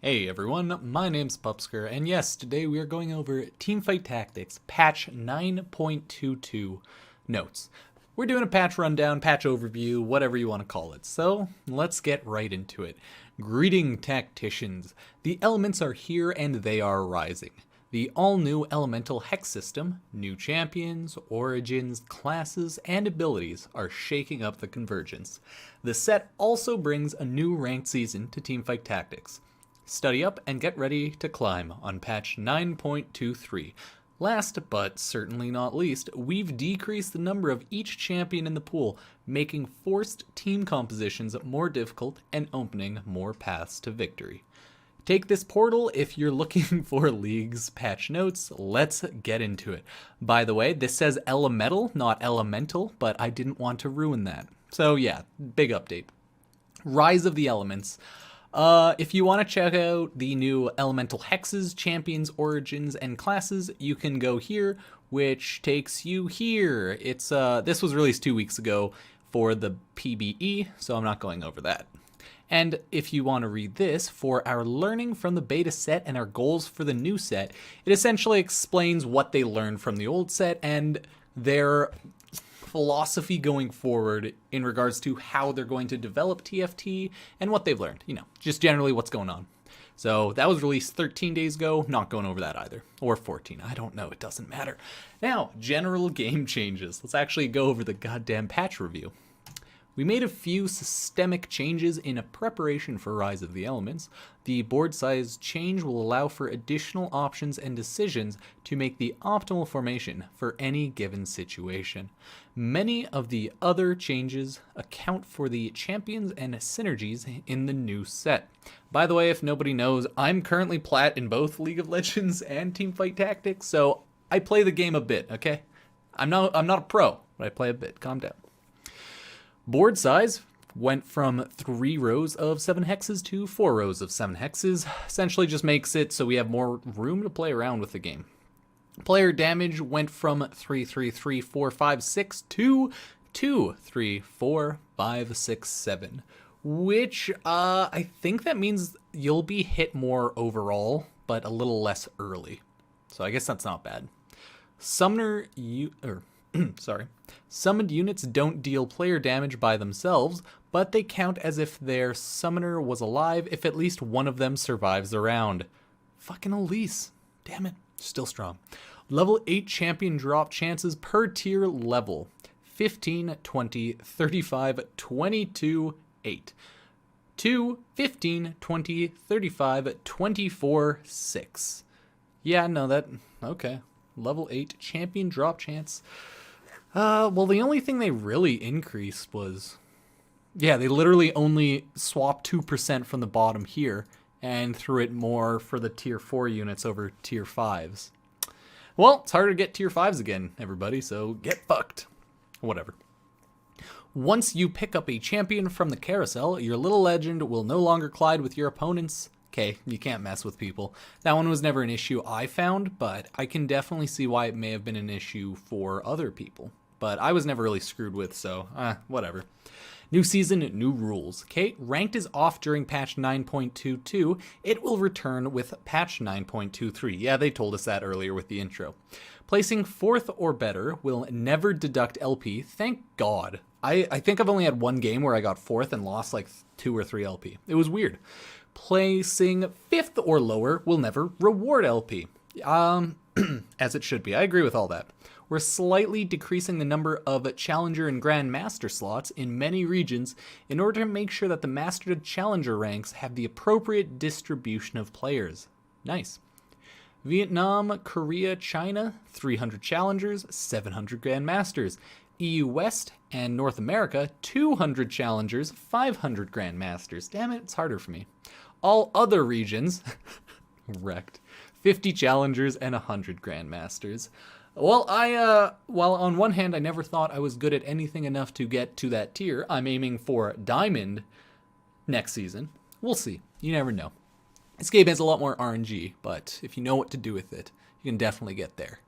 Hey everyone, my name's Pupsker, and yes, today we are going over Teamfight Tactics, patch 9.22 notes. We're doing a patch rundown, patch overview, whatever you want to call it, so let's get right into it. Greeting tacticians. The elements are here and they are rising. The all-new elemental hex system, new champions, origins, classes, and abilities are shaking up the convergence. The set also brings a new ranked season to Teamfight Tactics. Study up and get ready to climb on patch 9.23. Last, but certainly not least, we've decreased the number of each champion in the pool, making forced team compositions more difficult and opening more paths to victory. Take this portal if you're looking for League's patch notes. Let's get into it. By the way, this says elemental, not elemental, but I didn't want to ruin that. So yeah, big update. Rise of the Elements. If you want to check out the new elemental hexes, champions, origins, and classes, you can go here, which takes you here. This was released 2 weeks ago for the PBE, so I'm not going over that. And if you want to read this, for our learning from the beta set and our goals for the new set, it essentially explains what they learned from the old set and their philosophy going forward in regards to how they're going to develop TFT and what they've learned, just generally what's going on. So that was released 13 days ago, not going over that either, or 14, I don't know, it doesn't matter. Now, general game changes. Let's actually go over the goddamn patch review. We made a few systemic changes in preparation for Rise of the Elements. The board size change will allow for additional options and decisions to make the optimal formation for any given situation. Many of the other changes account for the champions and synergies in the new set. By the way, if nobody knows, I'm currently plat in both League of Legends and Teamfight Tactics, so I play the game a bit, okay? I'm not a pro, but I play a bit. Calm down. Board size went from 3 rows of 7 hexes to 4 rows of 7 hexes. Essentially just makes it so we have more room to play around with the game. Player damage went from 3, 3, 3, 4, 5, 6 to 2, 3, 4, 5, 6, 7. Which I think that means you'll be hit more overall, but a little less early. So I guess that's not bad. Summoned units don't deal player damage by themselves, but they count as if their summoner was alive if at least one of them survives the round. Fucking Elise. Damn it. Still strong. Level 8 champion drop chances per tier level. 15, 20, 35, 22, 8. 2, 15, 20, 35, 24, 6. Yeah, no, okay. Level 8 champion drop chance. Well, the only thing they really increased was, they literally only swapped 2% from the bottom here and threw it more for the tier 4 units over tier 5s. Well, it's harder to get tier 5s again, everybody, so get fucked. Whatever. Once you pick up a champion from the carousel, your little legend will no longer collide with your opponents. Okay, you can't mess with people. That one was never an issue I found, but I can definitely see why it may have been an issue for other people. But I was never really screwed with, so whatever. New season, new rules. Okay, ranked is off during patch 9.22. It will return with patch 9.23. Yeah, they told us that earlier with the intro. Placing 4th or better will never deduct LP. Thank God. I think I've only had one game where I got 4th and lost like 2 or 3 LP. It was weird. Placing 5th or lower will never reward LP. As it should be. I agree with all that. We're slightly decreasing the number of Challenger and Grand Master slots in many regions in order to make sure that the Master to Challenger ranks have the appropriate distribution of players. Nice. Vietnam, Korea, China, 300 Challengers, 700 Grand Masters. EU West and North America, 200 Challengers, 500 Grand Masters. Damn it, it's harder for me. All other regions, wrecked. 50 Challengers and 100 Grand Masters. Well, while on one hand I never thought I was good at anything enough to get to that tier, I'm aiming for Diamond next season. We'll see. You never know. This game has a lot more RNG, but if you know what to do with it, you can definitely get there.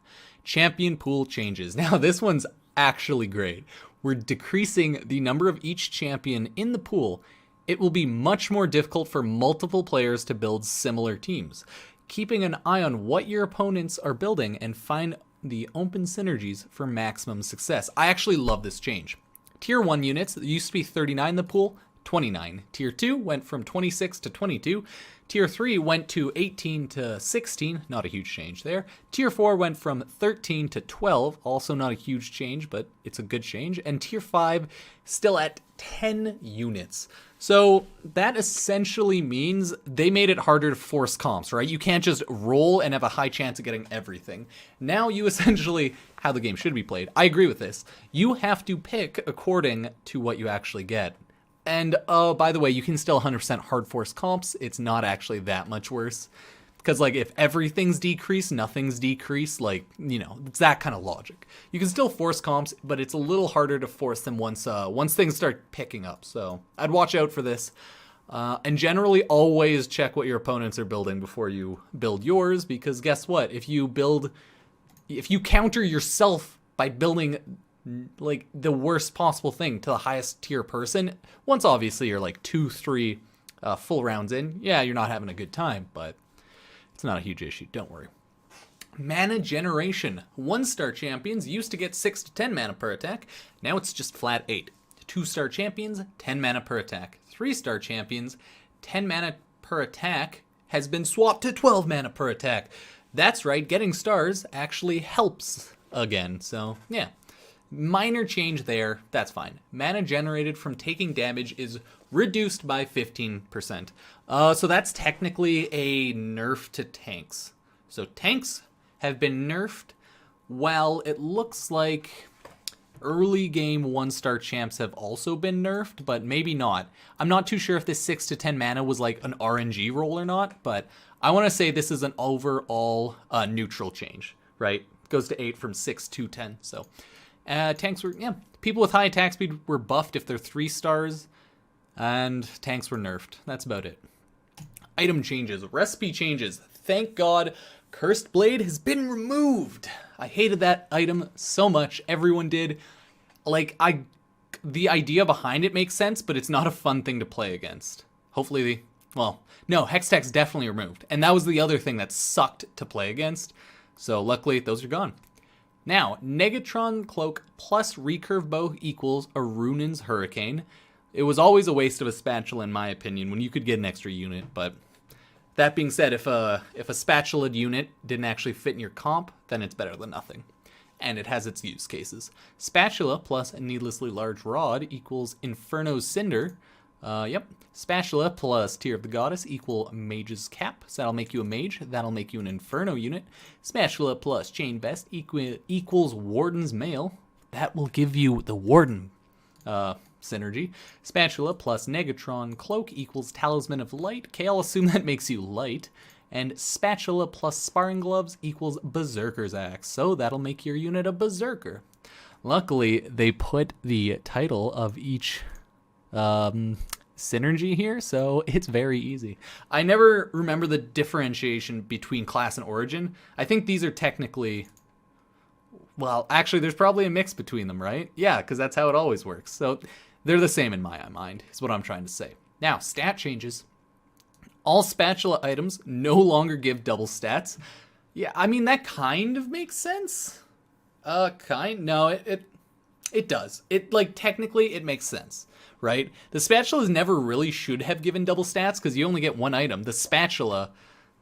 Champion pool changes. Now, this one's actually great. We're decreasing the number of each champion in the pool It will be much more difficult for multiple players to build similar teams. Keeping an eye on what your opponents are building and find the open synergies for maximum success. I actually love this change. Tier 1 units, used to be 39 in the pool, 29. Tier 2 went from 26 to 22. Tier 3 went to 18 to 16, not a huge change there. Tier 4 went from 13 to 12, also not a huge change, but it's a good change. And Tier 5 still at 10 units. So that essentially means they made it harder to force comps, right? You can't just roll and have a high chance of getting everything. Now you essentially, how the game should be played, I agree with this. You have to pick according to what you actually get. And by the way, you can still 100% hard force comps. It's not actually that much worse. Because, like, if everything's decreased, nothing's decreased, like, you know, it's that kind of logic. You can still force comps, but it's a little harder to force them once things start picking up. So I'd watch out for this. And generally always check what your opponents are building before you build yours. Because guess what? If you counter yourself by building like the worst possible thing to the highest tier person, once obviously you're like 2-3 full rounds in, yeah, you're not having a good time, but it's not a huge issue, don't worry. Mana generation. 1-star champions used to get 6 to 10 mana per attack, now it's just flat 8. 2-star champions, 10 mana per attack. 3-star champions, 10 mana per attack has been swapped to 12 mana per attack. That's right, getting stars actually helps again, so yeah. Minor change there, that's fine. Mana generated from taking damage is reduced by 15%. So that's technically a nerf to tanks. So tanks have been nerfed, while it looks like early game 1-star champs have also been nerfed, but maybe not. I'm not too sure if this 6 to 10 mana was like an RNG roll or not, but I want to say this is an overall neutral change, right? It goes to 8 from 6 to 10, so... tanks were, yeah, people with high attack speed were buffed if they're 3 stars, and tanks were nerfed. That's about it. Item changes, recipe changes. Thank God, Cursed Blade has been removed. I hated that item so much. Everyone did. Like, the idea behind it makes sense, but it's not a fun thing to play against. Hopefully, well, no, Hextech's definitely removed. And that was the other thing that sucked to play against. So luckily, those are gone. Now, Negatron Cloak plus Recurve Bow equals a Runin's Hurricane. It was always a waste of a spatula in my opinion when you could get an extra unit, but that being said, if a spatula unit didn't actually fit in your comp, then it's better than nothing. And it has its use cases. Spatula plus a Needlessly Large Rod equals Inferno's Cinder. Yep. Spatula plus Tear of the Goddess equal Mage's Cap. So that'll make you a mage. That'll make you an Inferno unit. Spatula plus Chain Vest equals Warden's Mail. That will give you the Warden synergy. Spatula plus Negatron Cloak equals Talisman of Light. Okay, I'll assume that makes you light. And Spatula plus Sparring Gloves equals Berserker's Axe. So that'll make your unit a Berserker. Luckily, they put the title of each... synergy here, so it's very easy. I never remember the differentiation between class and origin. I think these are technically, well, actually there's probably a mix between them, right? Yeah, because that's how it always works. So they're the same in my mind, is what I'm trying to say. Now, stat changes. All spatula items no longer give double stats. Yeah, I mean, that kind of makes sense. No, it does. It, like, technically it makes sense. Right? The spatulas never really should have given double stats because you only get one item. The spatula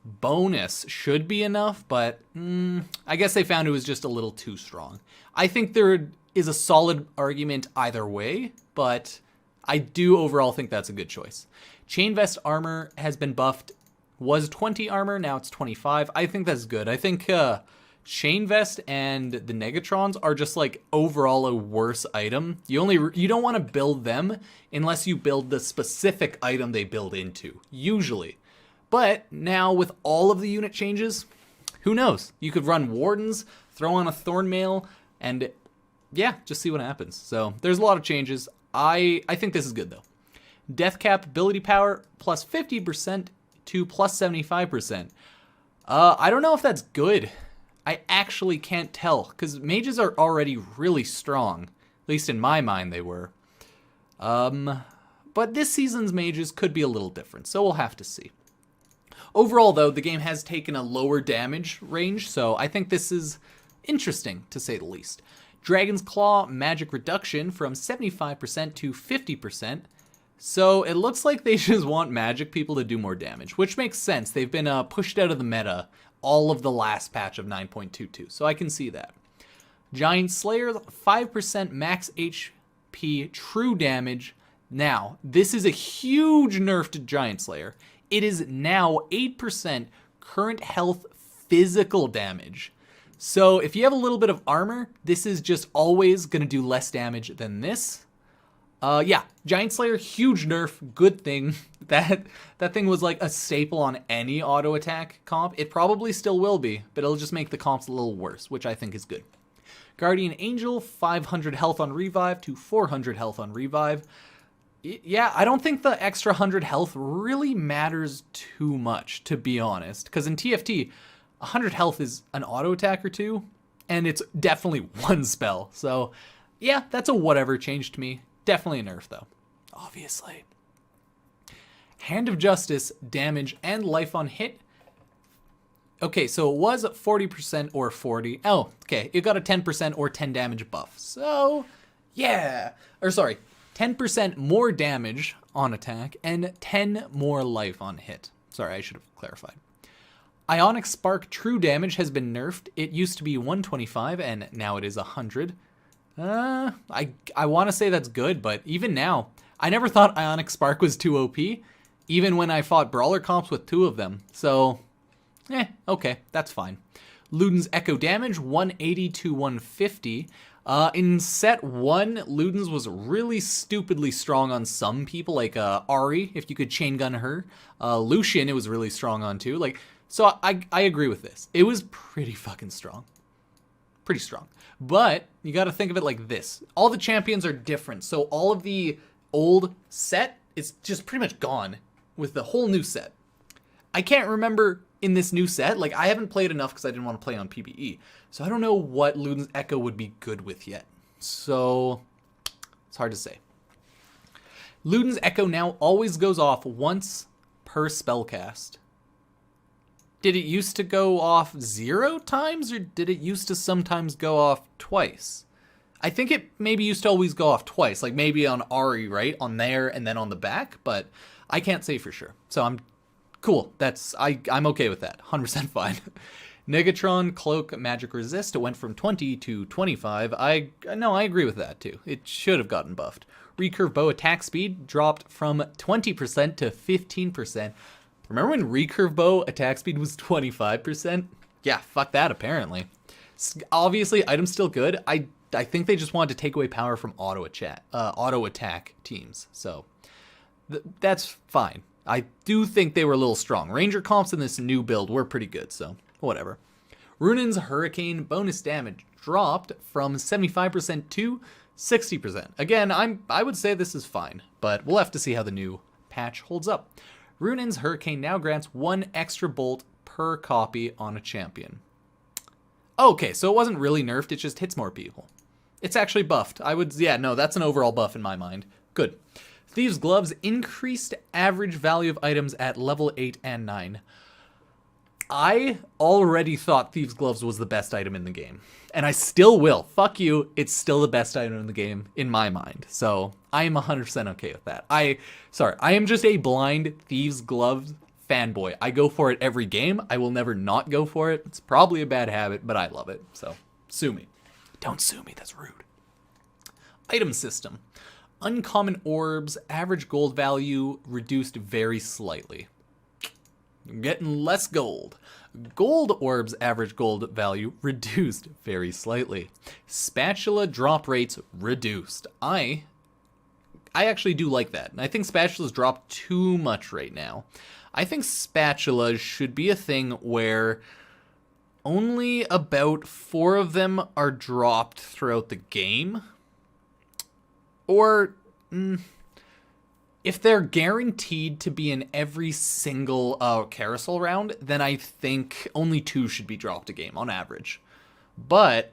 bonus should be enough, but I guess they found it was just a little too strong. I think there is a solid argument either way, but I do overall think that's a good choice. Chain Vest armor has been buffed. Was 20 armor, now it's 25. I think that's good. I think Chain Vest and the Negatrons are just like overall a worse item. You don't want to build them unless you build the specific item they build into, usually. But now with all of the unit changes, who knows? You could run Wardens, throw on a Thornmail, and yeah, just see what happens. So there's a lot of changes. I think this is good though. Death Cap ability power plus 50% to plus 75%. I don't know if that's good. I actually can't tell, because mages are already really strong. At least in my mind they were. But this season's mages could be a little different, so we'll have to see. Overall, though, the game has taken a lower damage range, so I think this is interesting, to say the least. Dragon's Claw magic reduction from 75% to 50%. So it looks like they just want magic people to do more damage, which makes sense. They've been pushed out of the meta all of the last patch of 9.22, so I can see that. Giant Slayer, 5% max HP true damage. Now, this is a huge nerf to Giant Slayer. It is now 8% current health physical damage. So if you have a little bit of armor, this is just always going to do less damage than this. Yeah, Giant Slayer, huge nerf, good thing. That thing was like a staple on any auto attack comp. It probably still will be, but it'll just make the comps a little worse, which I think is good. Guardian Angel, 500 health on revive to 400 health on revive. Yeah, I don't think the extra 100 health really matters too much, to be honest. Because in TFT, 100 health is an auto attack or two, and it's definitely one spell. So, yeah, that's a whatever change to me. Definitely a nerf, though. Obviously. Hand of Justice, damage, and life on hit. Okay, so it was 40% or 40. Oh, okay, it got a 10% or 10 damage buff. So, yeah. Or sorry, 10% more damage on attack and 10 more life on hit. Sorry, I should have clarified. Ionic Spark true damage has been nerfed. It used to be 125 and now it is 100. I want to say that's good, but even now, I never thought Ionic Spark was too OP, even when I fought brawler comps with 2 of them. So, okay, that's fine. Luden's Echo damage, 180 to 150. In set 1, Luden's was really stupidly strong on some people, like Ari, if you could chain gun her. Lucian, it was really strong on too. So I agree with this. It was pretty fucking strong. Pretty strong. But you got to think of it like this. All the champions are different, so all of the old set is just pretty much gone with the whole new set. I can't remember in this new set, I haven't played enough because I didn't want to play on PvE. So I don't know what Luden's Echo would be good with yet. So it's hard to say. Luden's Echo now always goes off once per spellcast. Did it used to go off 0 times, or did it used to sometimes go off twice? I think it maybe used to always go off twice, like maybe on Ari, right? On there and then on the back, but I can't say for sure. So I'm cool. I'm okay with that. 100% fine. Negatron Cloak Magic Resist, it went from 20 to 25. I agree with that too. It should have gotten buffed. Recurve Bow attack speed dropped from 20% to 15%. Remember when Recurve Bow attack speed was 25%? Yeah, fuck that apparently. Obviously, item's still good. I think they just wanted to take away power from auto attack teams. So that's fine. I do think they were a little strong. Ranger comps in this new build were pretty good, so whatever. Runin's Hurricane bonus damage dropped from 75% to 60%. Again, I would say this is fine, but we'll have to see how the new patch holds up. Runin's Hurricane now grants 1 extra bolt per copy on a champion. Okay, so it wasn't really nerfed, it just hits more people. It's actually buffed. That's an overall buff in my mind. Good. Thieves' Gloves increased average value of items at level 8 and 9. I already thought Thieves' Gloves was the best item in the game. And I still will. Fuck you, it's still the best item in the game in my mind. So I am 100% okay with that. I am just a blind Thieves' Gloves fanboy. I go for it every game. I will never not go for it. It's probably a bad habit, but I love it. So sue me. Don't sue me, that's rude. Item system. Uncommon orbs, average gold value reduced very slightly. I'm getting less gold. Gold orbs average gold value reduced very slightly. Spatula drop rates reduced. I actually do like that. And I think spatulas drop too much right now. I think spatulas should be a thing where only about 4 of them are dropped throughout the game. Or if they're guaranteed to be in every single carousel round, then I think only 2 should be dropped a game on average. But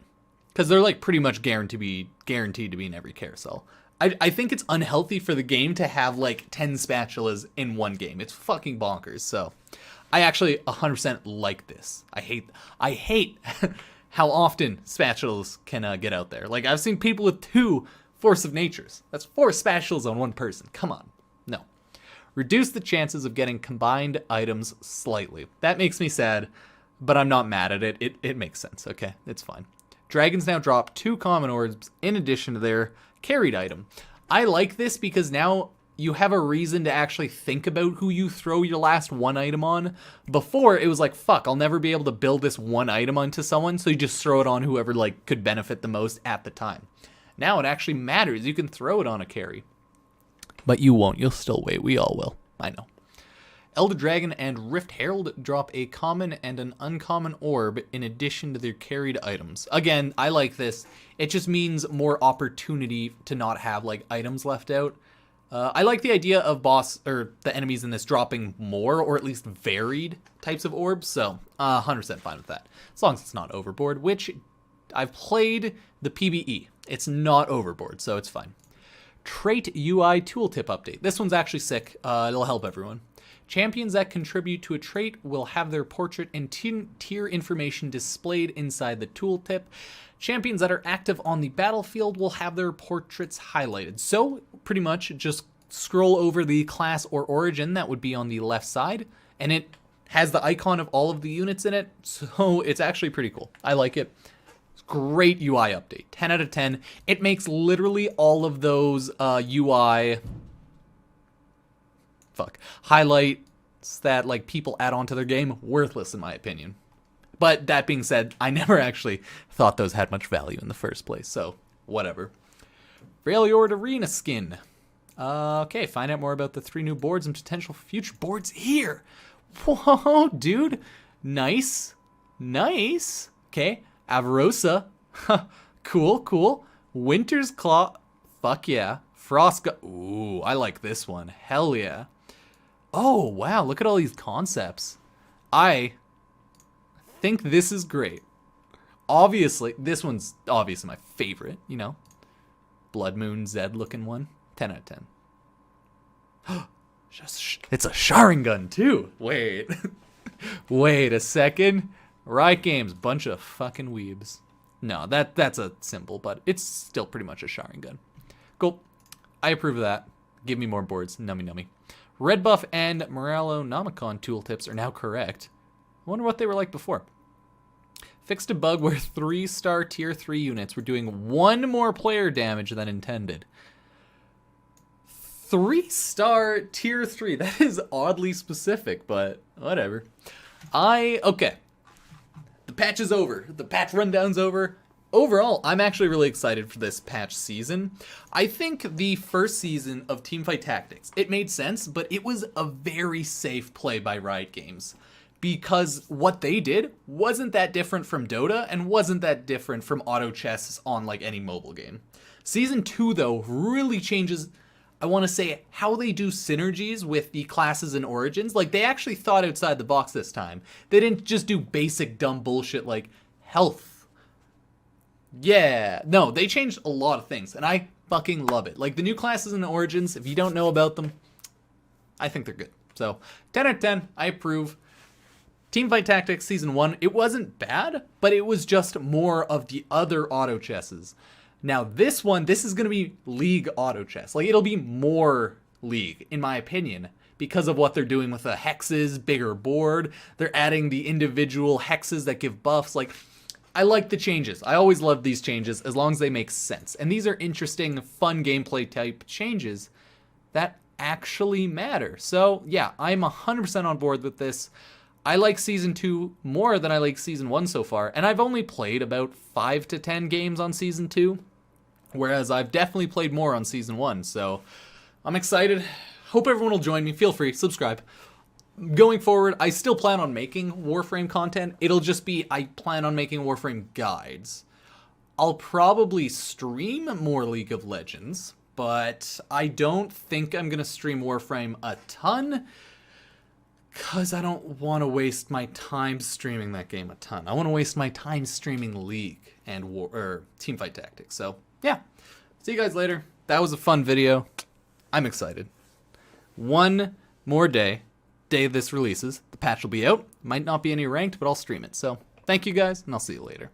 because they're pretty much guaranteed to be in every carousel, I think it's unhealthy for the game to have like 10 spatulas in one game. It's fucking bonkers. So I actually 100% like this. I hate how often spatulas can get out there. Like I've seen people with 2 Force of Natures. That's 4 spatulas on one person. Come on. No. Reduce the chances of getting combined items slightly. That makes me sad, but I'm not mad at it. It makes sense, okay? It's fine. Dragons now drop 2 common orbs in addition to their carried item. I like this because now you have a reason to actually think about who you throw your last 1 item on. Before, it was like, fuck, I'll never be able to build this 1 item onto someone, so you just throw it on whoever like could benefit the most at the time. Now it actually matters. You can throw it on a carry. But you won't. You'll still wait. We all will. I know. Elder Dragon and Rift Herald drop a common and an uncommon orb in addition to their carried items. Again, I like this. It just means more opportunity to not have like items left out. I like the idea of the enemies in this dropping more or at least varied types of orbs. So 100% fine with that. As long as it's not overboard, which I've played the PvE. It's not overboard, so it's fine. Trait UI tooltip update. This one's actually sick. It'll help everyone. Champions that contribute to a trait will have their portrait and tier information displayed inside the tooltip. Champions that are active on the battlefield will have their portraits highlighted. So pretty much just scroll over the class or origin that would be on the left side, and it has the icon of all of the units in it. So it's actually pretty cool. I like it. Great UI update. 10 out of 10. It makes literally all of those UI highlights that like people add on to their game worthless in my opinion. But that being said, I never actually thought those had much value in the first place, so whatever. Freljord Arena skin. Okay, find out more about the 3 new boards and potential future boards here. Whoa, dude. Nice. Nice. Okay. Avarosa. Cool. Winter's Claw. Fuck yeah. Ooh, I like this one. Hell yeah. Oh, wow. Look at all these concepts. I think this is great. Obviously, this one's obviously my favorite, you know. Blood Moon Zed looking one. 10 out of 10. It's a Sharingan too. Wait. Wait a second. Riot Games, bunch of fucking weebs. No, that's a symbol, but it's still pretty much a Sharingan. Cool. I approve of that. Give me more boards. Nummy nummy. Red Buff and Morellonomicon tooltips are now correct. I wonder what they were like before. Fixed a bug where 3-star tier 3 units were doing 1 more player damage than intended. 3-star tier 3. That is oddly specific, but whatever. Okay. The patch is over. The patch rundown's over. Overall, I'm actually really excited for this patch season. I think the first season of Teamfight Tactics, it made sense, but it was a very safe play by Riot Games. Because what they did wasn't that different from Dota and wasn't that different from auto chess on like any mobile game. Season 2, though, really changes, I want to say, how they do synergies with the classes and origins. Like, they actually thought outside the box this time. They didn't just do basic dumb bullshit like health. Yeah, no, they changed a lot of things, and I fucking love it. Like, the new classes and origins, if you don't know about them, I think they're good. So, 10 out of 10, I approve. Teamfight Tactics Season 1, it wasn't bad, but it was just more of the other auto chesses. Now, this one, this is going to be League auto chess. Like, it'll be more League, in my opinion, because of what they're doing with the hexes, bigger board. They're adding the individual hexes that give buffs. Like, I like the changes. I always love these changes as long as they make sense. And these are interesting, fun gameplay type changes that actually matter. So, yeah, I'm 100% on board with this. I like Season 2 more than I like Season 1 so far, and I've only played about 5 to 10 games on Season 2, whereas I've definitely played more on Season 1, so I'm excited. Hope everyone will join me. Feel free, subscribe. Going forward, I still plan on making Warframe content. It'll just be, I plan on making Warframe guides. I'll probably stream more League of Legends, but I don't think I'm going to stream Warframe a ton, because I don't want to waste my time streaming that game a ton. I want to waste my time streaming League and Teamfight Tactics. So, yeah. See you guys later. that was a fun video. I'm excited. One more day this releases, the patch will be out. Might not be any ranked, but I'll stream it. So thank you guys, and I'll see you later.